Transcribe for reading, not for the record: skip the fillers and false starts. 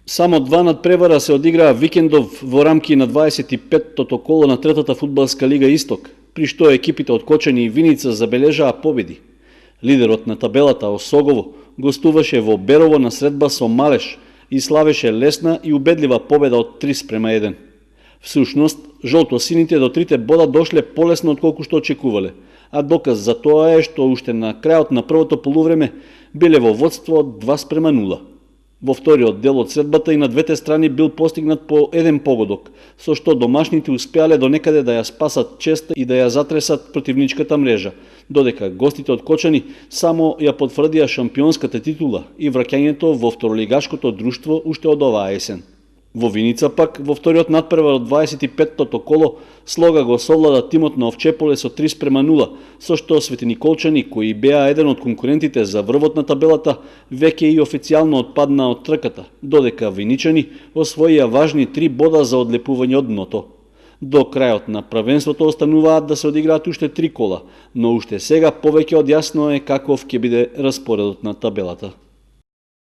Само два надпревара се одиграа викендов во рамки на 25-тото коло на третата фудбалска лига Исток, при што екипите од Кочани и Виница забележаа победи. Лидерот на табелата Осогово гостуваше во Берово на средба со Малеш и славеше лесна и убедлива победа од 3:1. Всушност, жолто-сините до трите бода дошле полесно отколку што очекувале, а доказ за тоа е што уште на крајот на првото полувреме биле во водство од 2:0. Во вториот дел од средбата и на двете страни бил постигнат по еден погодок, со што домашните успеале до некаде да ја спасат честа и да ја затресат противничката мрежа, додека гостите од Кочани само ја потврдија шампионската титула и враќањето во второлигашкото друштво уште од оваа есен. Во Виница пак, во вториот надпревар од 25-тото коло, Слога го совлада тимот на Овчеполе со 3:0, со што светиниколчани, кои беа еден од конкурентите за врвот на табелата, веќе и официјално отпаднаа од трката, додека виничани освоија важни 3 бода за одлепување од дното. До крајот на првенството остануваат да се одиграат уште 3 кола, но уште сега повеќе од јасно е каков ќе биде распоредот на табелата.